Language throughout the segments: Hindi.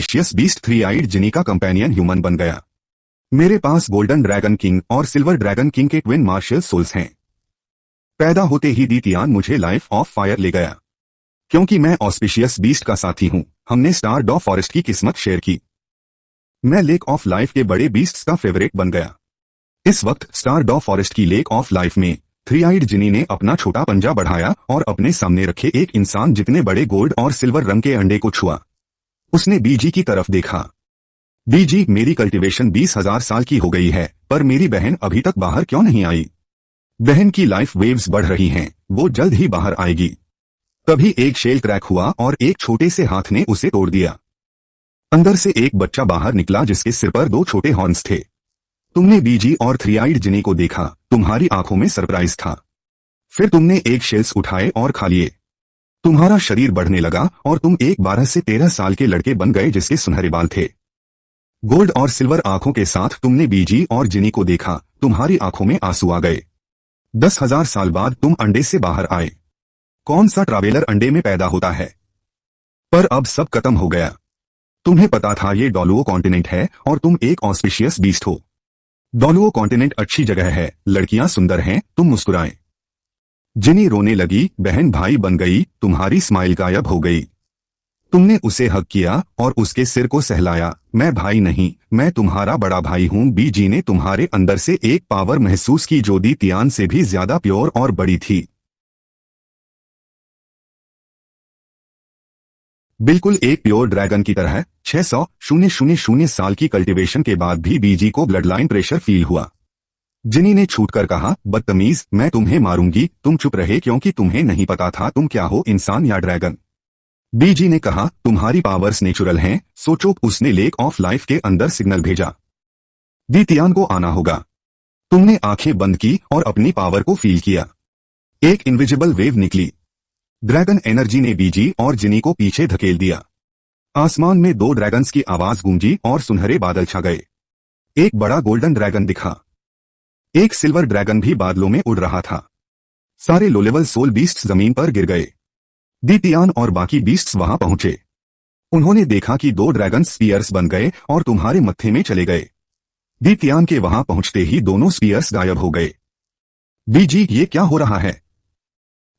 ऑस्पिशियस बीस्ट थ्री आइड जिनी का कंपेनियन ह्यूमन बन गया। मेरे पास गोल्डन ड्रैगन किंग और सिल्वर ड्रैगन किंग के ट्विन मार्शल सोल्स हैं। पैदा होते ही दी तियान मुझे लाइफ ऑफ फायर ले गया। क्योंकि मैं ऑस्पिशियस बीस्ट का साथी हूं, हमने स्टार डॉ फॉरेस्ट की किस्मत शेयर की। मैं लेक ऑफ लाइफ के बड़े बीस्ट्स का फेवरेट बन गया। इस वक्त स्टार डॉ फॉरेस्ट की लेक ऑफ लाइफ में थ्री आइड जिनी ने अपना छोटा पंजा बढ़ाया और अपने सामने रखे एक इंसान जितने बड़े गोल्ड और सिल्वर रंग के अंडे को छुआ। उसने बीजी की तरफ देखा। बीजी, मेरी कल्टीवेशन 20,000 साल की हो गई है, पर मेरी बहन अभी तक बाहर क्यों नहीं आई? बहन की लाइफ वेव्स बढ़ रही हैं, वो जल्द ही बाहर आएगी। तभी एक शेल क्रैक हुआ और एक छोटे से हाथ ने उसे तोड़ दिया। अंदर से एक बच्चा बाहर निकला जिसके सिर पर 2 छोटे हॉर्न्स थे। तुमने बीजी और थ्री आइड जिनी को देखा, तुम्हारी आंखों में सरप्राइज था। फिर तुमने एक शेल्स उठाए और खा लिए। तुम्हारा शरीर बढ़ने लगा और तुम एक 12 से 13 साल के लड़के बन गए जिसके सुनहरे बाल थे। गोल्ड और सिल्वर आंखों के साथ तुमने बीजी और जिनी को देखा, तुम्हारी आंखों में आंसू आ गए। 10,000 साल बाद तुम अंडे से बाहर आए। कौन सा ट्रैवलर अंडे में पैदा होता है? पर अब सब खत्म हो गया। तुम्हें पता था ये डॉलुओ कॉन्टिनेंट है और तुम एक ऑस्पिशियस बीस्ट हो। डॉलुओ कॉन्टिनेंट अच्छी जगह है, लड़कियां सुंदर हैं, तुम मुस्कुराए। जिनी रोने लगी, बहन भाई बन गई, तुम्हारी स्माइल गायब हो गई। तुमने उसे हग किया और उसके सिर को सहलाया। मैं भाई नहीं, मैं तुम्हारा बड़ा भाई हूं। बीजी ने तुम्हारे अंदर से एक पावर महसूस की जो दी तियान से भी ज्यादा प्योर और बड़ी थी। बिल्कुल एक प्योर ड्रैगन की तरह। 600,000 साल की कल्टीवेशन के बाद भी बीजी को ब्लड लाइन प्रेशर फील हुआ। जिनी ने छूटकर कहा, बदतमीज, मैं तुम्हें मारूंगी। तुम चुप रहे क्योंकि तुम्हें नहीं पता था तुम क्या हो, इंसान या ड्रैगन। बीजी ने कहा, तुम्हारी पावर्स नेचुरल हैं, सोचो। उसने लेक ऑफ लाइफ के अंदर सिग्नल भेजा, दी तियान को आना होगा। तुमने आंखें बंद की और अपनी पावर को फील किया। एक इनविजिबल वेव निकली। ड्रैगन एनर्जी ने बीजी और जिनी को पीछे धकेल दिया। आसमान में 2 ड्रैगन्स की आवाज गूंजी और सुनहरे बादल छा गए। एक बड़ा गोल्डन ड्रैगन दिखा। एक सिल्वर ड्रैगन भी बादलों में उड़ रहा था। सारे लो लेवल सोल बीस्ट्स जमीन पर गिर गए। दी तियान और बाकी बीस्ट्स वहां पहुंचे। उन्होंने देखा कि 2 ड्रैगन स्पीयर्स बन गए और तुम्हारे मत्थे में चले गए। दी तियान के वहां पहुंचते ही दोनों स्पीयर्स गायब हो गए। बीजी, ये क्या हो रहा है?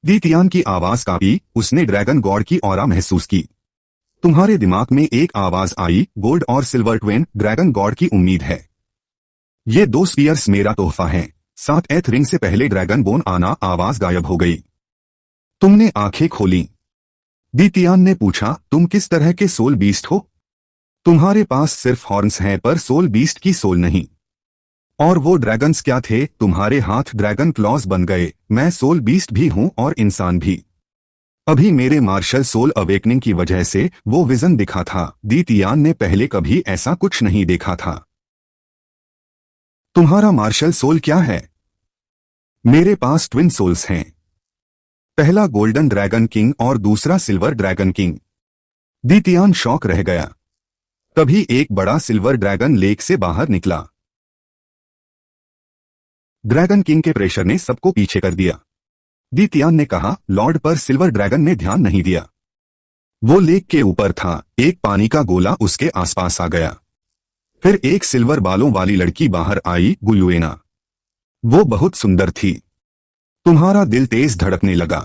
दी तियान की आवाज कांपी। उसने ड्रैगन गॉड की ऑरा महसूस की। तुम्हारे दिमाग में एक आवाज आई, गोल्ड और सिल्वर ट्वेन, ड्रैगन गॉड की उम्मीद है। ये 2 स्पीयर्स मेरा तोहफा हैं। 7 एथ रिंग से पहले ड्रैगन बोन आना। आवाज गायब हो गई। तुमने आंखें खोली। दी तियान ने पूछा, तुम किस तरह के सोल बीस्ट हो? तुम्हारे पास सिर्फ हॉर्न्स हैं पर सोल बीस्ट की सोल नहीं। और वो ड्रैगन्स क्या थे? तुम्हारे हाथ ड्रैगन क्लॉज बन गए। मैं सोल बीस्ट भी हूं और इंसान भी। अभी मेरे मार्शल सोल अवेकनिंग की वजह से वो विजन दिखा था। दी तियान ने पहले कभी ऐसा कुछ नहीं देखा था। तुम्हारा मार्शल सोल क्या है? मेरे पास ट्विन सोल्स हैं। पहला गोल्डन ड्रैगन किंग और दूसरा सिल्वर ड्रैगन किंग। दी तियान शॉक रह गया। तभी एक बड़ा सिल्वर ड्रैगन लेक से बाहर निकला। ड्रैगन किंग के प्रेशर ने सबको पीछे कर दिया। दी तियान ने कहा, लॉर्ड, पर सिल्वर ड्रैगन ने ध्यान नहीं दिया। वो लेक के ऊपर था। एक पानी का गोला उसके आसपास आ गया। फिर एक सिल्वर बालों वाली लड़की बाहर आई, गुयुएना। वो बहुत सुंदर थी। तुम्हारा दिल तेज धड़कने लगा।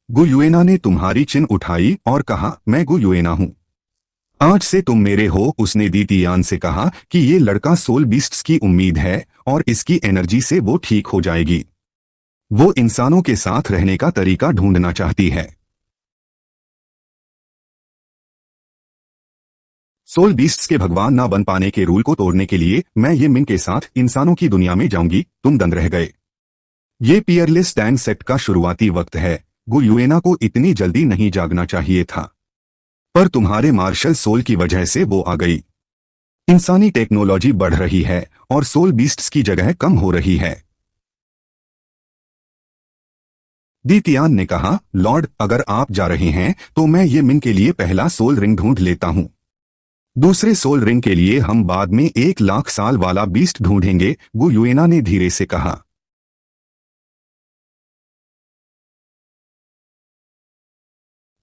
गुयुएना ने तुम्हारी चिन उठाई और कहा, मैं गुयुएना हूं। आज से तुम मेरे हो। उसने दी तियान से कहा कि ये लड़का सोल बीस्ट्स की उम्मीद है और इसकी एनर्जी से वो ठीक हो जाएगी। वो इंसानों के साथ रहने का तरीका ढूंढना चाहती है। सोल बीस्ट्स के भगवान ना बन पाने के रूल को तोड़ने के लिए मैं ये मिन के साथ इंसानों की दुनिया में जाऊंगी। तुम दंग रह गए। ये पियरलेस स्टैंड सेट का शुरुआती वक्त है। गुयुएना को इतनी जल्दी नहीं जागना चाहिए था, पर तुम्हारे मार्शल सोल की वजह से वो आ गई। इंसानी टेक्नोलॉजी बढ़ रही है और सोल बीस्ट्स की जगह कम हो रही है। दी तियान ने कहा, लॉर्ड, अगर आप जा रहे हैं तो मैं ये मिन के लिए पहला सोल रिंग ढूंढ लेता हूं। दूसरे सोल रिंग के लिए हम बाद में 1,00,000 साल वाला बीस्ट ढूंढेंगे, गुयुएना ने धीरे से कहा।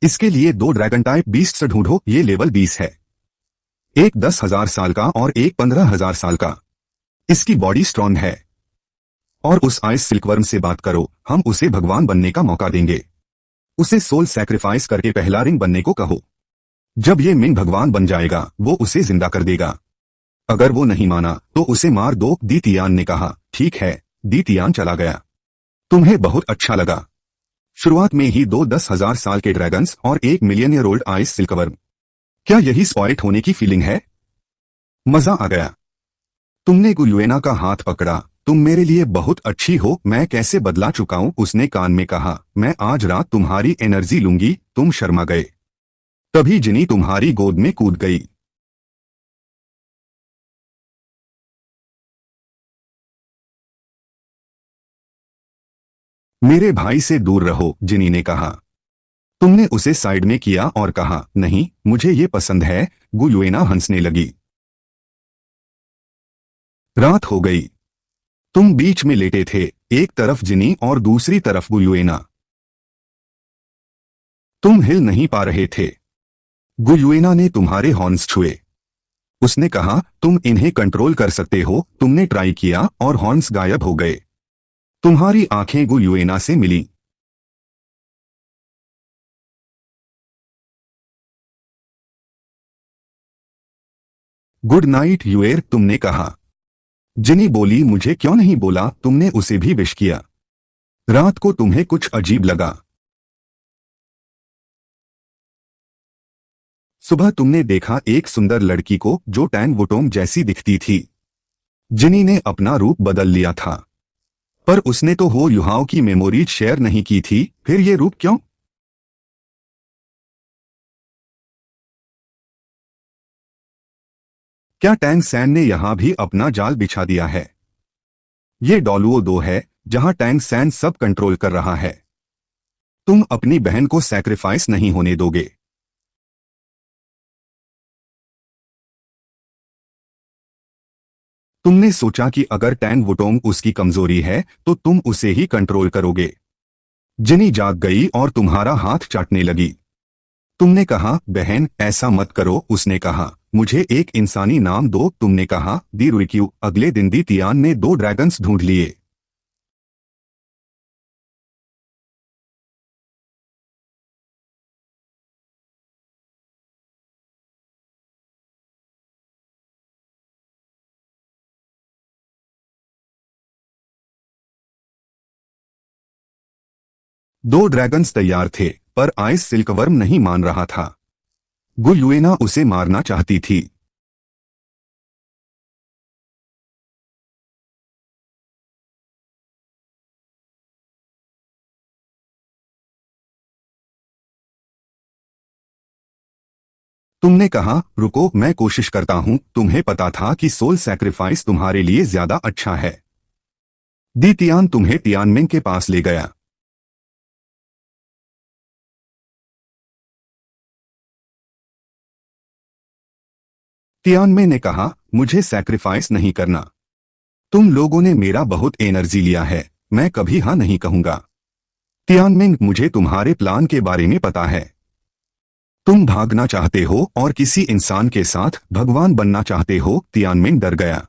इसके लिए 2 ड्रैगन टाइप बीस्ट्स ढूंढो, ये लेवल 20 है। एक 10,000 साल का और एक 15,000 साल का। इसकी बॉडी स्ट्रांग है। और उस आइस सिल्कवर्म से बात करो, हम उसे भगवान बनने का मौका देंगे। उसे सोल सैक्रिफाइस करके पहला रिंग बनने को कहो। जब ये मिंग भगवान बन जाएगा वो उसे जिंदा कर देगा। अगर वो नहीं माना तो उसे मार दो, दी तियान ने कहा। ठीक है। दी तियान चला गया। तुम्हें बहुत अच्छा लगा। शुरुआत में ही 10,000 साल के ड्रैगन्स और 1 million year old ice silkworm. क्या यही स्पॉइट होने की फीलिंग है? मजा आ गया। तुमने गुयुएना का हाथ पकड़ा। तुम मेरे लिए बहुत अच्छी हो, मैं कैसे बदला चुका हूं, उसने कान में कहा। मैं आज रात तुम्हारी एनर्जी लूंगी। तुम शर्मा गए। तभी जिनी तुम्हारी गोद में कूद गई। मेरे भाई से दूर रहो, जिनी ने कहा। तुमने उसे साइड में किया और कहा, नहीं मुझे ये पसंद है। गुयुएना हंसने लगी। रात हो गई। तुम बीच में लेटे थे, एक तरफ जिनी और दूसरी तरफ गुयुएना। तुम हिल नहीं पा रहे थे। गुयुएना ने तुम्हारे हॉर्न्स छुए। उसने कहा, तुम इन्हें कंट्रोल कर सकते हो। तुमने ट्राई किया और हॉर्न्स गायब हो गए। तुम्हारी आंखें गुयुएना से मिली। गुड नाइट यूएर, तुमने कहा। जिनी बोली, मुझे क्यों नहीं बोला? तुमने उसे भी विश किया। रात को तुम्हें कुछ अजीब लगा। सुबह तुमने देखा एक सुंदर लड़की को जो टैंग वुटोंग जैसी दिखती थी। जिनी ने अपना रूप बदल लिया था। पर उसने तो हो युहाओं की मेमोरीज शेयर नहीं की थी, फिर ये रूप क्यों? क्या टैंग सैन ने यहां भी अपना जाल बिछा दिया है? ये डॉलुओ 2 है, जहां टैंग सैन सब कंट्रोल कर रहा है। तुम अपनी बहन को सैक्रिफाइस नहीं होने दोगे। तुमने सोचा कि अगर टैंग वुटोंग उसकी कमजोरी है तो तुम उसे ही कंट्रोल करोगे। जिनी जाग गई और तुम्हारा हाथ चाटने लगी। तुमने कहा, बहन ऐसा मत करो, उसने कहा। मुझे एक इंसानी नाम दो, तुमने कहा। दी रुइक्यू। अगले दिन दी तियान ने 2 ड्रैगन्स ढूंढ लिए। दो ड्रैगन्स तैयार थे, पर आइस सिल्कवर्म नहीं मान रहा था। गुयुएना उसे मारना चाहती थी। तुमने कहा, रुको मैं कोशिश करता हूं। तुम्हें पता था कि सोल सैक्रिफाइस तुम्हारे लिए ज्यादा अच्छा है। दी तियान तुम्हें तियानमिंग के पास ले गया। तियानमे ने कहा, मुझे सैक्रिफाइस नहीं करना। तुम लोगों ने मेरा बहुत एनर्जी लिया है, मैं कभी हाँ नहीं कहूंगा। तियानमिंग, मुझे तुम्हारे प्लान के बारे में पता है। तुम भागना चाहते हो और किसी इंसान के साथ भगवान बनना चाहते हो। तियानमिंग डर गया।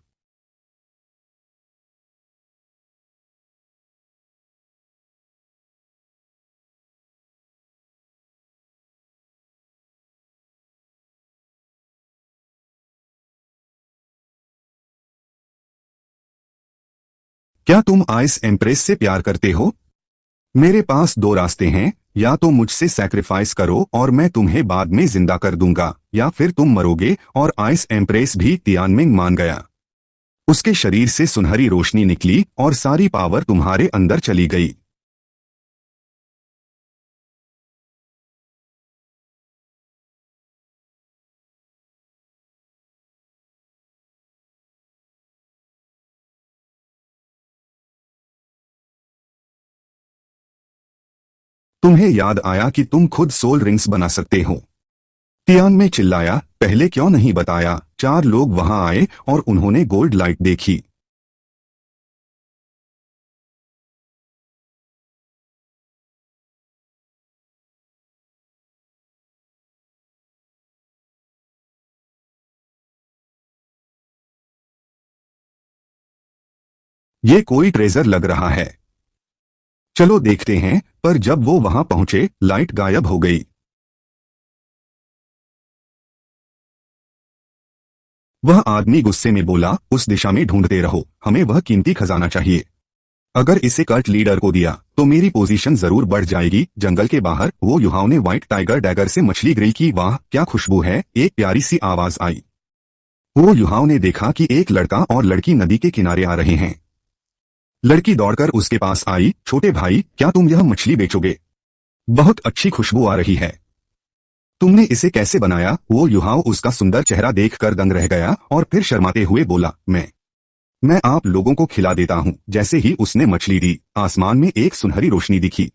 क्या तुम आइस एम्प्रेस से प्यार करते हो? मेरे पास 2 रास्ते हैं, या तो मुझसे सैक्रिफाइस करो और मैं तुम्हें बाद में जिंदा कर दूंगा, या फिर तुम मरोगे। और आइस एम्प्रेस भी तियानमिंग मान गया। उसके शरीर से सुनहरी रोशनी निकली और सारी पावर तुम्हारे अंदर चली गई। तुम्हें याद आया कि तुम खुद सोल रिंग्स बना सकते हो। तियान में चिल्लाया, पहले क्यों नहीं बताया? 4 लोग वहां आए और उन्होंने गोल्ड लाइट देखी। ये कोई ट्रेजर लग रहा है। चलो देखते हैं। पर जब वो वहां पहुंचे, लाइट गायब हो गई। वह आदमी गुस्से में बोला, उस दिशा में ढूंढते रहो, हमें वह कीमती खजाना चाहिए। अगर इसे कल्ट लीडर को दिया तो मेरी पोजीशन जरूर बढ़ जाएगी। जंगल के बाहर वो युवाओं ने व्हाइट टाइगर डैगर से मछली ग्रिल की। वाह क्या खुशबू है, एक प्यारी सी आवाज आई। वो युवाओं ने देखा कि एक लड़का और लड़की नदी के किनारे आ रहे हैं। लड़की दौड़कर उसके पास आई, छोटे भाई क्या तुम यह मछली बेचोगे? बहुत अच्छी खुशबू आ रही है। तुमने इसे कैसे बनाया? वो युवाओं उसका सुंदर चेहरा देखकर दंग रह गया और फिर शर्माते हुए बोला, मैं आप लोगों को खिला देता हूँ। जैसे ही उसने मछली दी, आसमान में एक सुनहरी रोशनी दिखी।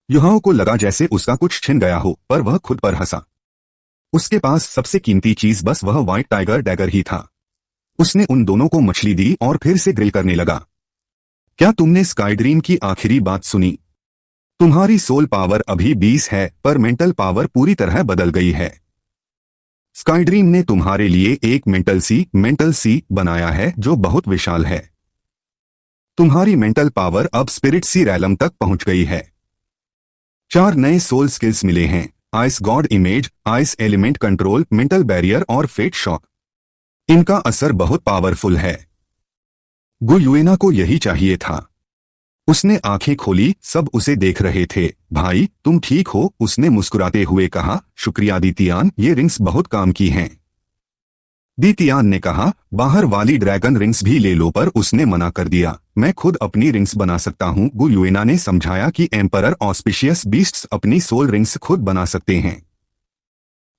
युवाओं को लगा जैसे उसका कुछ छिन गया हो, पर वह खुद पर हंसा। उसके पास सबसे कीमती चीज बस वह व्हाइट टाइगर डैगर ही था। उसने उन दोनों को मछली दी और फिर से ग्रिल करने लगा। क्या तुमने स्काईड्रीम की आखिरी बात सुनी? तुम्हारी सोल पावर अभी 20 है, पर मेंटल पावर पूरी तरह बदल गई है। स्काईड्रीम ने तुम्हारे लिए एक मेंटल सी बनाया है जो बहुत विशाल है। तुम्हारी मेंटल पावर अब स्पिरिट सी रैलम तक पहुंच गई है। 4 नए सोल स्किल्स मिले हैं, ice God image, ice element control, mental barrier और फेट शॉक। इनका असर बहुत पावरफुल है। गुयुएना को यही चाहिए था। उसने आंखें खोली, सब उसे देख रहे थे। भाई तुम ठीक हो? उसने मुस्कुराते हुए कहा, शुक्रिया दीतियान, ये रिंग्स बहुत काम की हैं। दीतियान ने कहा, बाहर वाली ड्रैगन रिंग्स भी ले लो, पर उसने मना कर दिया। मैं खुद अपनी रिंग्स बना सकता हूँ। गुयुएना ने समझाया कि एम्परर ऑस्पिशियस बीस्ट्स अपनी सोल रिंग्स खुद बना सकते हैं।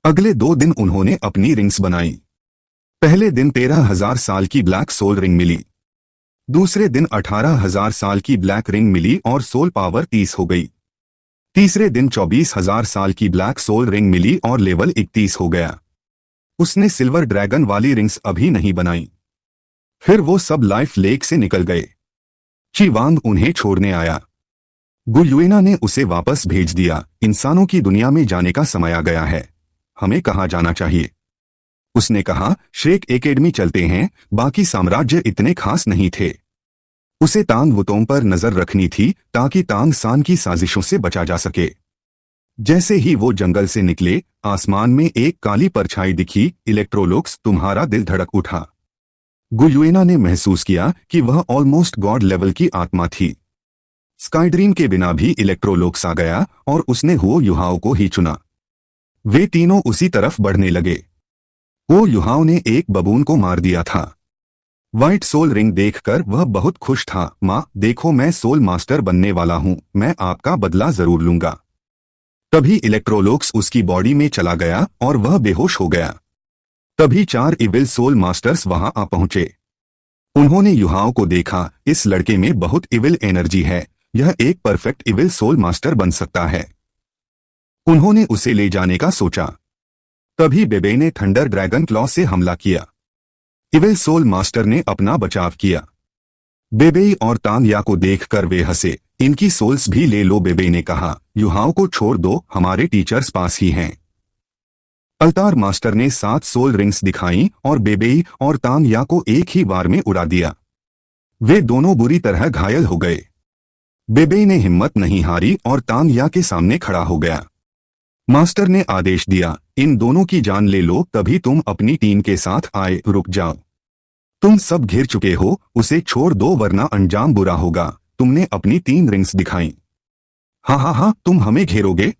अगले 2 दिन उन्होंने अपनी रिंग्स बनाई। पहले दिन 13,000 साल की ब्लैक सोल रिंग मिली। दूसरे दिन 18,000 साल की ब्लैक रिंग मिली और सोल पावर 30 हो गई। तीसरे दिन 24,000 साल की ब्लैक सोल रिंग मिली और लेवल 31 हो गया। उसने सिल्वर ड्रैगन वाली रिंग्स अभी नहीं बनाई। फिर वो सब लाइफ लेक से निकल गए। चीवांग उन्हें छोड़ने आया। गुयुएना ने उसे वापस भेज दिया। इंसानों की दुनिया में जाने का समय आ गया है। हमें कहाँ जाना चाहिए? उसने कहा, श्रेक एकेडमी चलते हैं। बाकी साम्राज्य इतने खास नहीं थे। उसे तांग वुतोंग पर नजर रखनी थी ताकि तांग सान की साजिशों से बचा जा सके। जैसे ही वो जंगल से निकले, आसमान में एक काली परछाई दिखी। इलेक्ट्रोलुक्स, तुम्हारा दिल धड़क उठा। गुयुएना ने महसूस किया कि वह ऑलमोस्ट गॉड लेवल की आत्मा थी। स्काईड्रीम के बिना भी इलेक्ट्रोलुक्स आ गया और उसने हुओ युहाओं को ही चुना। वे तीनों उसी तरफ बढ़ने लगे। वो युहाओं ने एक बबून को मार दिया था। व्हाइट सोल रिंग देखकर वह बहुत खुश था। माँ देखो, मैं सोल मास्टर बनने वाला हूँ। मैं आपका बदला जरूर लूंगा। तभी इलेक्ट्रोलुक्स उसकी बॉडी में चला गया और वह बेहोश हो गया। तभी 4 इविल सोल मास्टर्स वहां आ पहुंचे। उन्होंने युहाओं को देखा। इस लड़के में बहुत इविल एनर्जी है। यह एक परफेक्ट इविल सोल मास्टर बन सकता है। उन्होंने उसे ले जाने का सोचा। तभी बेबे ने थंडर ड्रैगन क्लॉ से हमला किया। इविल सोल मास्टर ने अपना बचाव किया। बेबे और तांगया को देखकर वे हंसे। इनकी सोल्स भी ले लो, बेबे ने कहा। युहाओं को छोड़ दो, हमारे टीचर्स पास ही हैं। अल्तार मास्टर ने 7 सोल रिंग्स दिखाई और बेबे और तांगया को एक ही बार में उड़ा दिया। वे दोनों बुरी तरह घायल हो गए। बेबे ने हिम्मत नहीं हारी और तांगया के सामने खड़ा हो गया। मास्टर ने आदेश दिया, इन दोनों की जान ले लो। तभी तुम अपनी टीम के साथ आए। रुक जाओ, तुम सब घिर चुके हो। उसे छोड़ दो वरना अंजाम बुरा होगा। तुमने अपनी 3 रिंग्स दिखाई। हाँ, तुम हमें घेरोगे?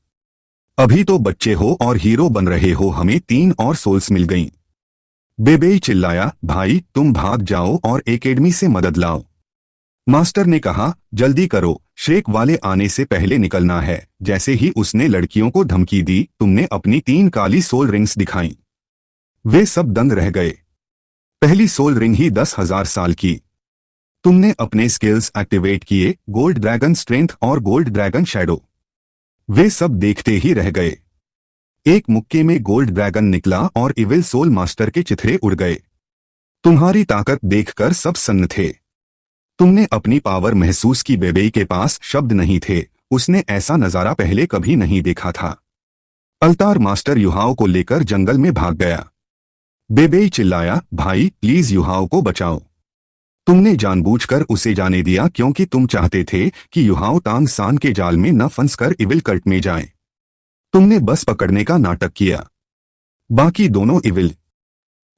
अभी तो बच्चे हो और हीरो बन रहे हो। हमें 3 और सोल्स मिल गईं। बेबे चिल्लाया, भाई तुम भाग जाओ और एकेडमी से मदद लाओ। मास्टर ने कहा, जल्दी करो, श्रेक वाले आने से पहले निकलना है। जैसे ही उसने लड़कियों को धमकी दी, तुमने अपनी 3 काली सोल रिंग्स दिखाई। वे सब दंग रह गए। पहली सोल रिंग ही 10,000 साल की। तुमने अपने स्किल्स एक्टिवेट किए, गोल्ड ड्रैगन स्ट्रेंथ और गोल्ड ड्रैगन शैडो। वे सब देखते ही रह गए। एक मुक्के में गोल्ड ड्रैगन निकला और इविल सोल मास्टर के चिथड़े उड़ गए। तुम्हारी ताकत देखकर सब सन्न थे। तुमने अपनी पावर महसूस की। बेबे के पास शब्द नहीं थे। उसने ऐसा नजारा पहले कभी नहीं देखा था। अल्तार मास्टर युहाओं को लेकर जंगल में भाग गया। बेबे चिल्लाया, भाई प्लीज युहाओं को बचाओ। तुमने जानबूझकर उसे जाने दिया क्योंकि तुम चाहते थे कि युहाओ तांग सान के जाल में न फंसकर इविल कल्ट में जाए। तुमने बस पकड़ने का नाटक किया। बाकी दोनों इविल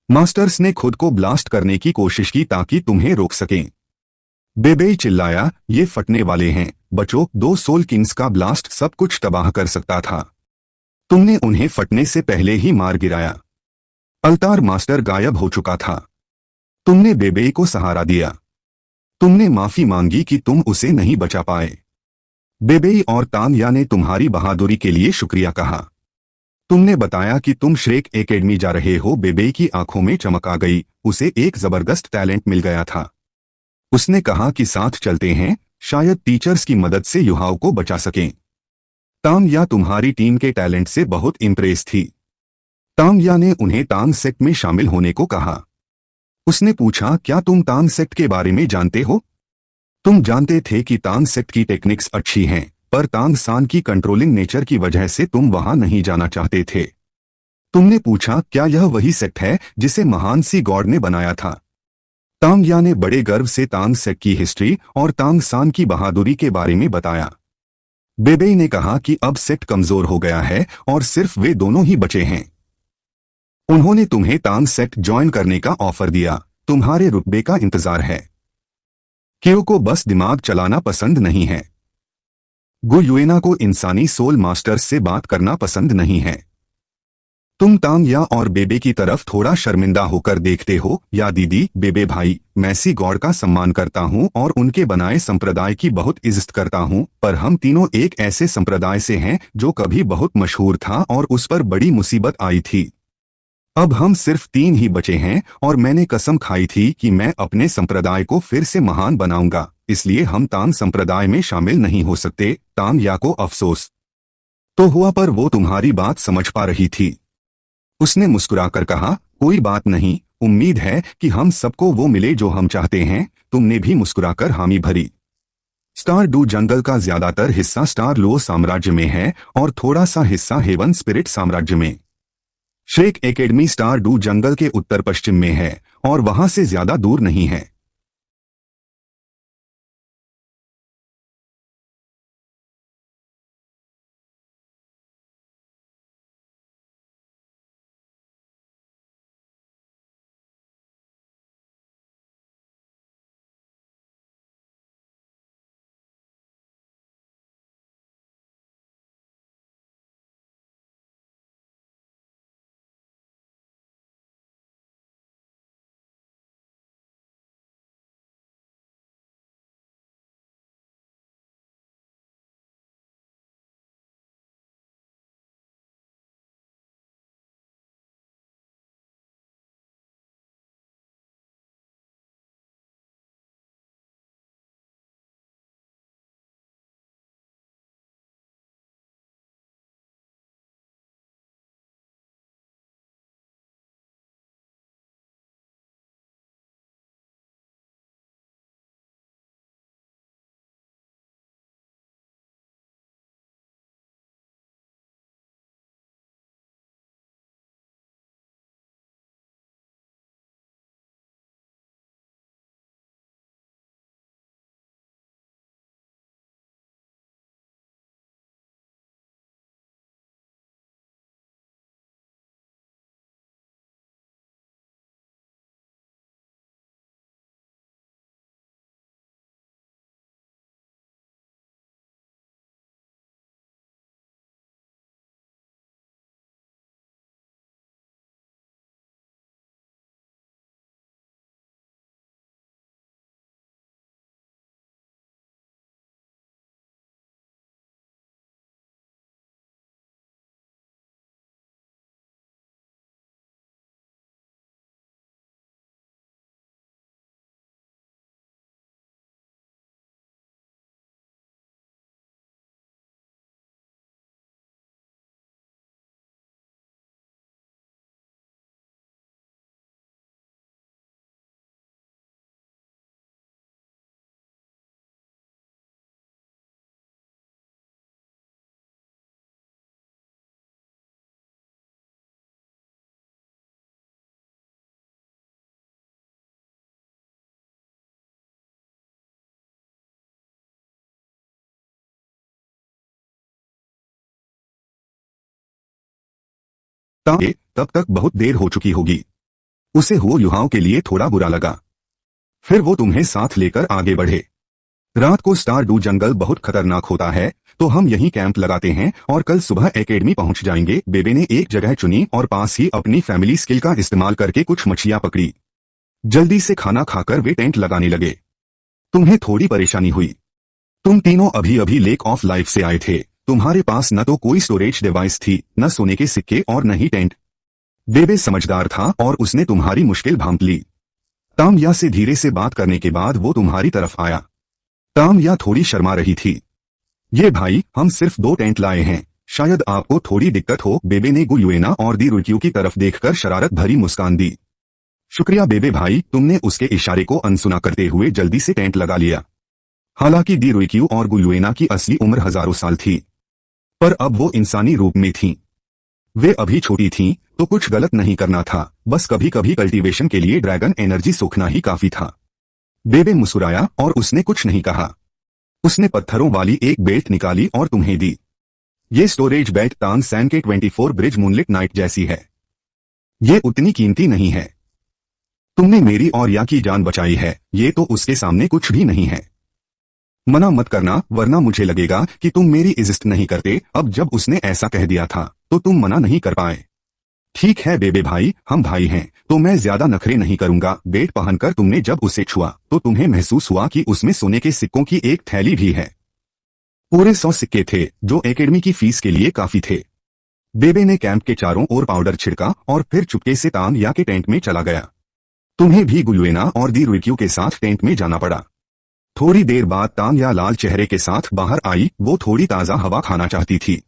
मास्टर्स ने खुद को ब्लास्ट करने की कोशिश की ताकि तुम्हें रोक सकें। बेबे चिल्लाया, ये फटने वाले हैं, बचो, 2 सोल किंग्स का ब्लास्ट सब कुछ तबाह कर सकता था। तुमने उन्हें फटने से पहले ही मार गिराया। अल्तार मास्टर गायब हो चुका था। तुमने बेबे को सहारा दिया। तुमने माफी मांगी कि तुम उसे नहीं बचा पाए। बेबे और तांगया ने तुम्हारी बहादुरी के लिए शुक्रिया कहा। तुमने बताया कि तुम श्रेक एकेडमी जा रहे हो। बेबे की आंखों में चमक आ गई, उसे एक जबरदस्त टैलेंट मिल गया था। उसने कहा कि साथ चलते हैं, शायद टीचर्स की मदद से युहाओं को बचा सकें। तांगया तुम्हारी टीम के टैलेंट से बहुत इम्प्रेस थी। तांगया ने उन्हें तांग सेक्ट में शामिल होने को कहा। उसने पूछा, क्या तुम तांग सेक्ट के बारे में जानते हो? तुम जानते थे कि तांग सेक्ट की टेक्निक्स अच्छी हैं, पर तांग सान की कंट्रोलिंग नेचर की वजह से तुम वहां नहीं जाना चाहते थे। तुमने पूछा, क्या यह वही सेक्ट है जिसे महान सी गॉड ने बनाया था? तांगया ने बड़े गर्व से तांग सेक्ट की हिस्ट्री और तांग सान की बहादुरी के बारे में बताया। बेबे ने कहा कि अब सेक्ट कमजोर हो गया है और सिर्फ वे दोनों ही बचे हैं। उन्होंने तुम्हें तांग सेक्ट ज्वाइन करने का ऑफर दिया। तुम्हारे रुतबे का इंतजार है। क्यो को बस दिमाग चलाना पसंद नहीं है। गु युएना को इंसानी सोल मास्टर्स से बात करना पसंद नहीं है। तुम तांगया और बेबे की तरफ थोड़ा शर्मिंदा होकर देखते हो। या दीदी, बेबे भाई, मैं सी गॉड का सम्मान करता हूँ और उनके बनाए संप्रदाय की बहुत इज्जत करता हूँ, पर हम तीनों एक ऐसे संप्रदाय से हैं जो कभी बहुत मशहूर था और उस पर बड़ी मुसीबत आई थी। अब हम सिर्फ 3 ही बचे हैं और मैंने कसम खाई थी कि मैं अपने संप्रदाय को फिर से महान बनाऊंगा, इसलिए हम तांग संप्रदाय में शामिल नहीं हो सकते। तांगया को अफसोस तो हुआ, पर वो तुम्हारी बात समझ पा रही थी। उसने मुस्कुराकर कहा, कोई बात नहीं, उम्मीद है कि हम सबको वो मिले जो हम चाहते हैं। तुमने भी मुस्कुराकर हामी भरी। स्टार डू जंगल का ज्यादातर हिस्सा स्टार लो साम्राज्य में है और थोड़ा सा हिस्सा हेवन स्पिरिट साम्राज्य में। श्रेक एकेडमी स्टार डू जंगल के उत्तर पश्चिम में है और वहां से ज्यादा दूर नहीं है। तब तक बहुत देर हो चुकी होगी। उसे हो युहाओं के लिए थोड़ा बुरा लगा। फिर वो तुम्हें साथ लेकर आगे बढ़े। रात को स्टार डू जंगल बहुत खतरनाक होता है, तो हम यहीं कैंप लगाते हैं और कल सुबह एकेडमी पहुंच जाएंगे। बेबे ने एक जगह चुनी और पास ही अपनी फैमिली स्किल का इस्तेमाल करके कुछ मछलियां पकड़ी। जल्दी से खाना खाकर वे टेंट लगाने लगे। तुम्हें थोड़ी परेशानी हुई। तुम तीनों अभी अभी लेक ऑफ लाइफ से आए थे। तुम्हारे पास न तो कोई स्टोरेज डिवाइस थी, न सोने के सिक्के और न ही टेंट। बेबे समझदार था और उसने तुम्हारी मुश्किल भांप ली। तामया से धीरे से बात करने के बाद वो तुम्हारी तरफ आया। तामया थोड़ी शर्मा रही थी। ये भाई, हम सिर्फ 2 टेंट लाए हैं, शायद आपको थोड़ी दिक्कत हो। बेबे ने गुयुएना और दी रुक्यू की तरफ देखकर शरारत भरी मुस्कान दी। शुक्रिया बेबे भाई, तुमने उसके इशारे को अनसुना करते हुए जल्दी से टेंट लगा लिया। हालांकि दी रुक्यू और गुयुएना की असली उम्र हजारों साल थी, पर अब वो इंसानी रूप में थीं। वे अभी छोटी थीं, तो कुछ गलत नहीं करना था, बस कभी कभी कल्टीवेशन के लिए ड्रैगन एनर्जी सोखना ही काफी था। बेबे मुस्कुराया और उसने कुछ नहीं कहा। उसने पत्थरों वाली एक बेल्ट निकाली और तुम्हें दी। ये स्टोरेज बेल्ट तांग सैन के 24 ब्रिज मूनलिट नाइट जैसी है। ये उतनी कीमती नहीं है। तुमने मेरी और या की जान बचाई है, ये तो उसके सामने कुछ भी नहीं है। मना मत करना, वरना मुझे लगेगा कि तुम मेरी इज्जत नहीं करते। अब जब उसने ऐसा कह दिया था, तो तुम मना नहीं कर पाए। ठीक है बेबे भाई, हम भाई हैं, तो मैं ज्यादा नखरे नहीं करूंगा। बेल्ट पहनकर तुमने जब उसे छुआ, तो तुम्हें महसूस हुआ कि उसमें सोने के सिक्कों की एक थैली भी है। पूरे 100 सिक्के थे, जो एकेडमी की फीस के लिए काफी थे। बेबे ने कैंप के चारों ओर पाउडर छिड़का और फिर चुपके से तांग या के टेंट में चला गया। तुम्हें भी गुयुएना और दी रुक्यू के साथ टेंट में जाना पड़ा। थोड़ी देर बाद तांग या लाल चेहरे के साथ बाहर आई। वो थोड़ी ताजा हवा खाना चाहती थी।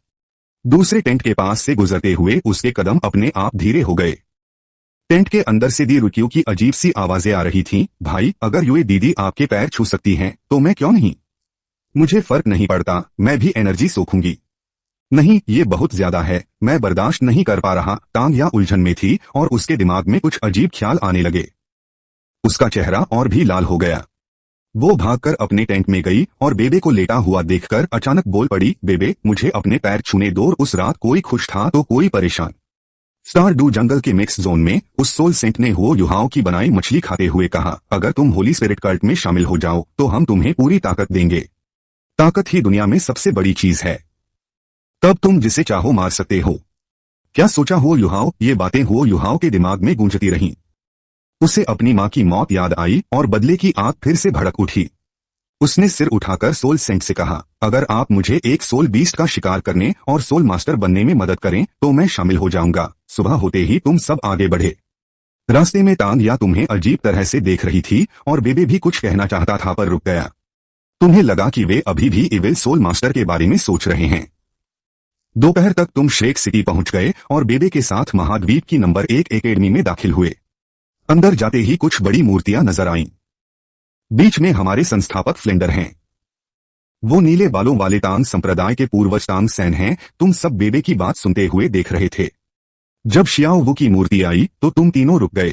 दूसरे टेंट के पास से गुजरते हुए उसके कदम अपने आप धीरे हो गए। टेंट के अंदर से दी रुक्यू की अजीब सी आवाजें आ रही थीं। भाई, अगर यूए दीदी आपके पैर छू सकती हैं, तो मैं क्यों नहीं? मुझे फर्क नहीं पड़ता, मैं भी एनर्जी सोखूंगी। नहीं, ये बहुत ज्यादा है, मैं बर्दाश्त नहीं कर पा रहा। तांग या उलझन में थी और उसके दिमाग में कुछ अजीब ख्याल आने लगे। उसका चेहरा और भी लाल हो गया। वो भागकर अपने टेंट में गई और बेबे को लेटा हुआ देखकर अचानक बोल पड़ी, बेबे, मुझे अपने पैर छूने दो। उस रात कोई खुश था तो कोई परेशान। स्टार डू जंगल के मिक्स जोन में उस सोल सेंट ने हो युहाओं की बनाई मछली खाते हुए कहा, अगर तुम होली स्पिरिट कल्ट में शामिल हो जाओ, तो हम तुम्हें पूरी ताकत देंगे। ताकत ही दुनिया में सबसे बड़ी चीज है। तब तुम जिसे चाहो मार सकते हो। क्या सोचा हो युहाओ? ये बातें हो युहाओं के दिमाग में गूंजती रहीं। उसे अपनी मां की मौत याद आई और बदले की आग फिर से भड़क उठी। उसने सिर उठाकर सोल सेंट से कहा, अगर आप मुझे एक सोल बीस्ट का शिकार करने और सोल मास्टर बनने में मदद करें, तो मैं शामिल हो जाऊंगा। सुबह होते ही तुम सब आगे बढ़े। रास्ते में तांग या तुम्हें अजीब तरह से देख रही थी और बेबे भी कुछ कहना चाहता था पर रुक गया। तुम्हें लगा कि वे अभी भी इविल सोल मास्टर के बारे में सोच रहे हैं। दोपहर तक तुम श्रेक सिटी पहुंच गए और बेबे के साथ महाद्वीप की नंबर 1 एकेडमी में दाखिल हुए। अंदर जाते ही कुछ बड़ी मूर्तियां नजर आईं। बीच में हमारे संस्थापक फ्लेंडर हैं। वो नीले बालों वाले तांग संप्रदाय के पूर्वज तांग सैन हैं। तुम सब बेबे की बात सुनते हुए देख रहे थे। जब शियाओ वू की मूर्ति आई, तो तुम तीनों रुक गए।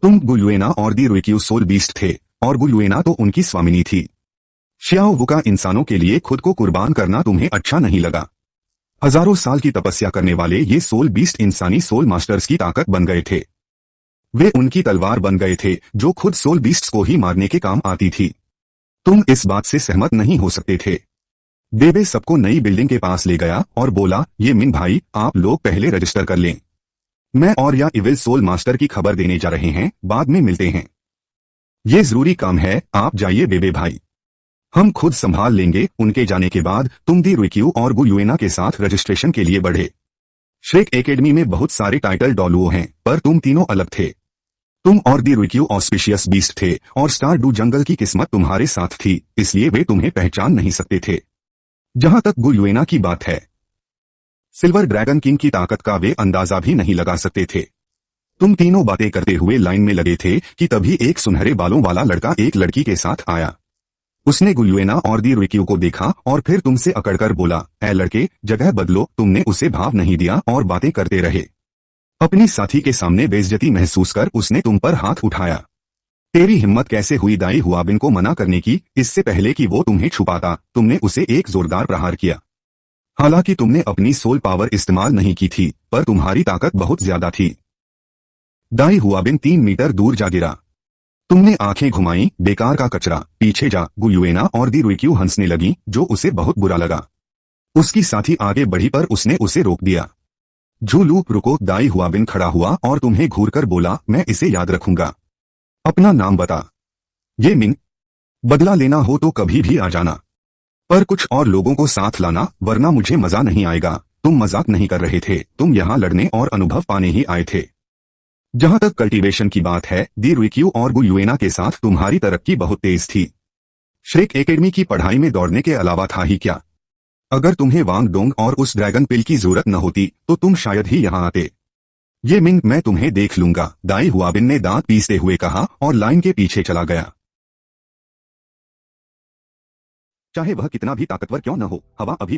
तुम गुयुएना और दी रुक्यू सोल बीस्ट थे और गुयुएना तो उनकी स्वामिनी थी। शियाओ वू का इंसानों के लिए खुद को कुर्बान करना तुम्हें अच्छा नहीं लगा। हजारों साल की तपस्या करने वाले ये सोल बीस्ट इंसानी सोल मास्टर्स की ताकत बन गए थे। वे उनकी तलवार बन गए थे, जो खुद सोल बीस्ट्स को ही मारने के काम आती थी। तुम इस बात से सहमत नहीं हो सकते थे। बेबे सबको नई बिल्डिंग के पास ले गया और बोला, ये मिन भाई, आप लोग पहले रजिस्टर कर लें। मैं और या इविल सोल मास्टर की खबर देने जा रहे हैं, बाद में मिलते हैं। ये जरूरी काम है, आप जाइए बेबे भाई, हम खुद संभाल लेंगे। उनके जाने के बाद तुम दी रुक्यू और गुयुएना के साथ रजिस्ट्रेशन के लिए बढ़े। श्रेक एकेडमी में बहुत सारे टाइटल डॉलुओ हैं, पर तुम तीनों अलग थे। तुम और दी रुक्यू ऑस्पिशियस बीस्ट थे और स्टार डू जंगल की किस्मत तुम्हारे साथ थी, इसलिए वे तुम्हें पहचान नहीं सकते थे। जहां तक गुयुएना की बात है, सिल्वर ड्रैगन किंग की ताकत का वे अंदाजा भी नहीं लगा सकते थे। तुम तीनों बातें करते हुए लाइन में लगे थे कि तभी एक सुनहरे बालों वाला लड़का एक लड़की के साथ आया। उसने गुयुएना और दी रुक्यू को देखा और फिर तुमसे अकड़कर बोला, ऐ लड़के, जगह बदलो। तुमने उसे भाव नहीं दिया और बातें करते रहे। अपनी साथी के सामने बेइज्जती महसूस कर उसने तुम पर हाथ उठाया। तेरी हिम्मत कैसे हुई दाई हुआबिन को मना करने की? इससे पहले कि वो तुम्हें छुपाता, तुमने उसे एक जोरदार प्रहार किया। हालांकि तुमने अपनी सोल पावर इस्तेमाल नहीं की थी, पर तुम्हारी ताकत बहुत ज्यादा थी। दाई हुआबिन 3 मीटर दूर जा गिरा। तुमने आंखें घुमाई, बेकार का कचरा, पीछे जा। गुयुएना और दी रुइक्यू हंसने लगी, जो उसे बहुत बुरा लगा। उसकी साथी आगे बढ़ी पर उसने उसे रोक दिया। झूलू रुको। दाई हुआबिन खड़ा हुआ और तुम्हें घूरकर बोला, मैं इसे याद रखूंगा। अपना नाम बता। ये मिंग। बदला लेना हो तो कभी भी आ जाना, पर कुछ और लोगों को साथ लाना, वरना मुझे मजा नहीं आएगा। तुम मजाक नहीं कर रहे थे, तुम यहाँ लड़ने और अनुभव पाने ही आए थे। जहां तक कल्टीवेशन की बात है, दी रुइक्यू और गुयुएना के साथ तुम्हारी तरक्की बहुत तेज थी। श्रेक एकेडमी की पढ़ाई में दौड़ने के अलावा था ही क्या। अगर तुम्हें वांग डोंग और उस ड्रैगन पिल की जरूरत न होती तो तुम शायद ही यहाँ आते। ये मिंग, मैं तुम्हें देख लूंगा। दाई हुआबिन ने दांत पीसते हुए कहा और लाइन के पीछे चला गया। चाहे वह कितना भी ताकतवर क्यों न हो, हवा अभी भी